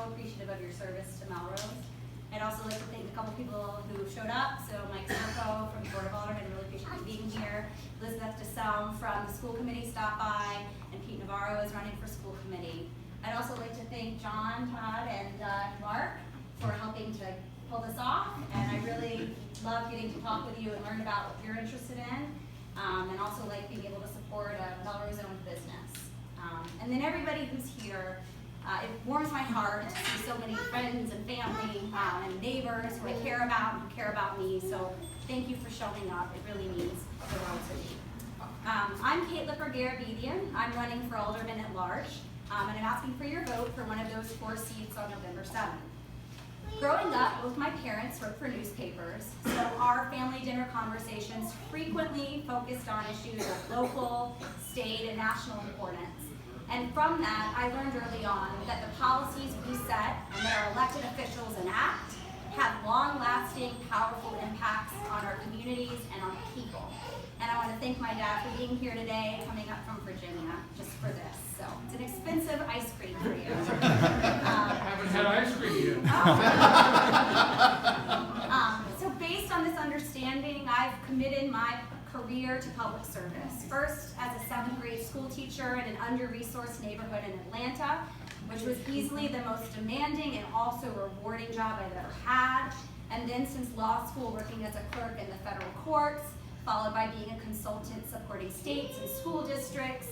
appreciative of your service to Melrose. I'd also like to thank a couple people who showed up. So Mike Serco from the Board of Aldermen, really appreciate you being here. Elizabeth DeSelm from the school committee stopped by, and Pete Navarro is running for school committee. I'd also like to thank John, Todd, and Mark for helping to pull this off. And I really love getting to talk with you and learn about what you're interested in, and also like being able to support a Melrose-owned business. And then everybody who's here, it warms my heart to see so many friends and family and neighbors who I care about, who care about me. So thank you for showing up. It really means the world to me. I'm Kate Lipper-Garabedian. I'm running for Alderman at Large, and I'm asking for your vote for one of those 4 seats on November 7th. Growing up, both my parents worked for newspapers, so our family dinner conversations frequently focused on issues of local, state, and national importance. And from that, I learned early on that the policies we set and that our elected officials enact have long-lasting, powerful impacts on our communities and on people. And I want to thank my dad for being here today, coming up from Virginia, just for this. So it's an expensive ice cream for you. Haven't had ice cream yet. So based on this understanding, I've committed my career to public service. First, as a 7th grade school teacher in an under-resourced neighborhood in Atlanta, which was easily the most demanding and also rewarding job I've ever had. And then since law school, working as a clerk in the federal courts, followed by being a consultant supporting states and school districts,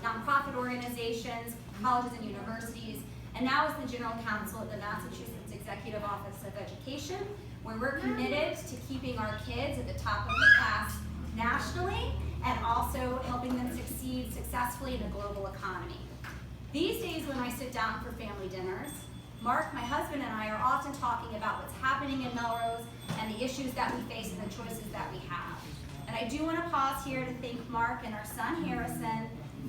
nonprofit organizations, colleges and universities, and now as the general counsel at the Massachusetts Executive Office of Education, where we're committed to keeping our kids at the top of the class nationally and also helping them succeed successfully in the global economy. These days when I sit down for family dinners, Mark, my husband, and I are often talking about what's happening in Melrose and the issues that we face and the choices that we have. And I do want to pause here to thank Mark and our son Harrison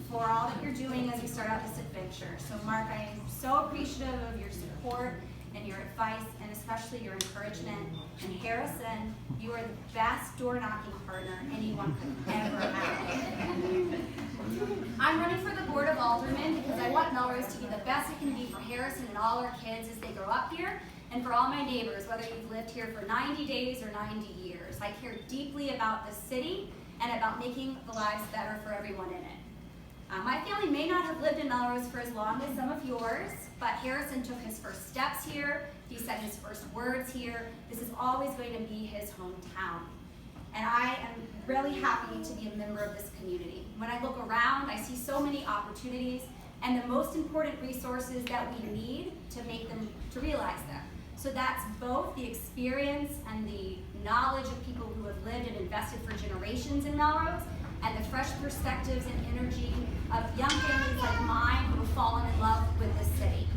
for all that you're doing as we start out this adventure. So Mark, I am so appreciative of your support and your advice, and especially your encouragement. And Harrison, you are the best door-knocking partner anyone could ever have. I'm running for the Board of Aldermen because I want Melrose to be the best it can be for Harrison and all our kids as they grow up here, and for all my neighbors, whether you've lived here for 90 days or 90 years. I care deeply about the city and about making the lives better for everyone in it. My family may not have lived in Melrose for as long as some of yours, but Harrison took his first steps here. He said his first words here. This is always going to be his hometown. And I am really happy to be a member of this community. When I look around, I see so many opportunities and the most important resources that we need to realize them. So that's both the experience and the knowledge of people who have lived and invested for generations in Melrose, and the fresh perspectives and energy of young families like mine who have fallen in love with this city.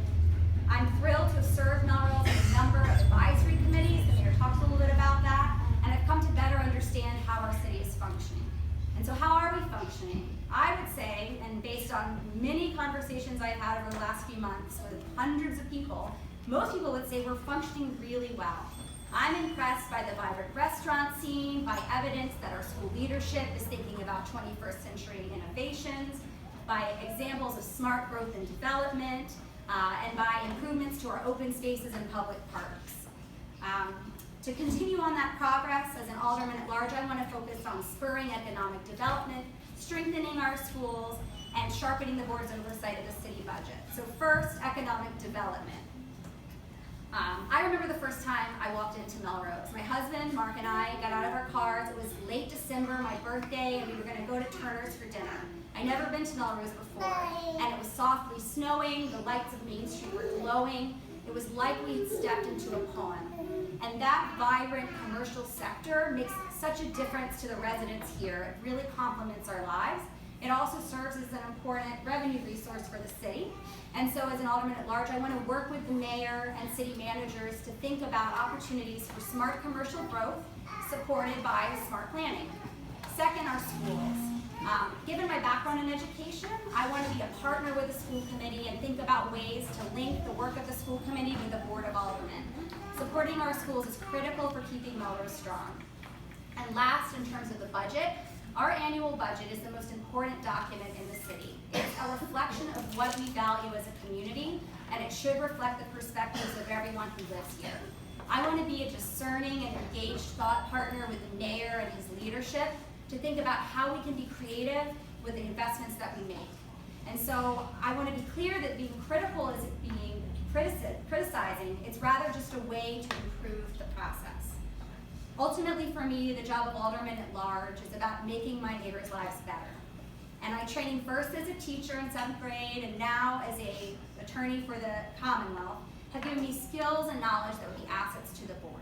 I'm thrilled to have served Melrose in a number of advisory committees, and Mayor talked a little bit about that, and I've come to better understand how our city is functioning. And so how are we functioning? I would say, and based on many conversations I've had over the last few months with hundreds of people, most people would say we're functioning really well. I'm impressed by the vibrant restaurant scene, by evidence that our school leadership is thinking about 21st century innovations, by examples of smart growth and development, and by improvements to our open spaces and public parks. To continue on that progress, as an alderman at large, I want to focus on spurring economic development, strengthening our schools, and sharpening the board's oversight of the city budget. So first, economic development. I remember the first time I walked into Melrose. My husband, Mark, and I got out of our cars. It was late December, my birthday, and we were going to go to Turner's for dinner. I'd never been to Melrose before, and it was softly snowing. The lights of Main Street were glowing. It was like we had stepped into a poem. And that vibrant commercial sector makes such a difference to the residents here. It really complements our lives. It also serves as an important revenue resource for the city. And so as an alderman at large, I want to work with the mayor and city managers to think about opportunities for smart commercial growth supported by smart planning. Second, our schools. Given my background in education, I want to be a partner with the school committee and think about ways to link the work of the school committee with the Board of Aldermen. Supporting our schools is critical for keeping Melrose strong. And last, in terms of the budget, Our annual budget is the most important document in the city. It's a reflection of what we value as a community, and it should reflect the perspectives of everyone who lives here. I want to be a discerning and engaged thought partner with the mayor and his leadership to think about how we can be creative with the investments that we make. And so I want to be clear that being critical isn't being criticizing. It's rather just a way to improve the process. Ultimately, for me, the job of alderman at large is about making my neighbors' lives better. And I trained first as a teacher in 7th grade and now as an attorney for the Commonwealth have given me skills and knowledge that would be assets to the board.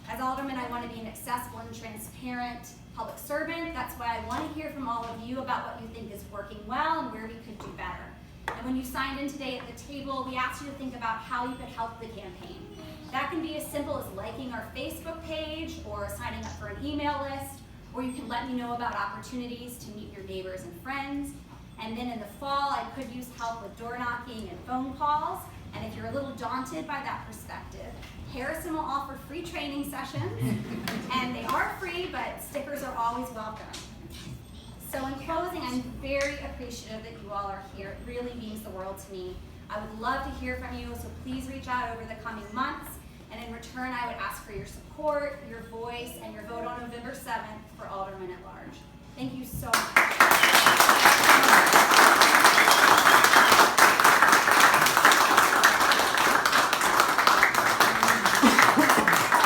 As alderman, I want to be an accessible and transparent public servant. That's why I want to hear from all of you about what you think is working well and where we could do better. And when you signed in today at the table, we asked you to think about how you could help the campaign. That can be as simple as liking our Facebook page or signing up for an email list, or you can let me know about opportunities to meet your neighbors and friends. And then in the fall, I could use help with door knocking and phone calls. And if you're a little daunted by that perspective, Harrison will offer free training sessions. And they are free, but stickers are always welcome. So in closing, I'm very appreciative that you all are here. It really means the world to me. I would love to hear from you, so please reach out over the coming months. And in return, I would ask for your support, your voice, and your vote on November 7th for Alderman at Large. Thank you so much.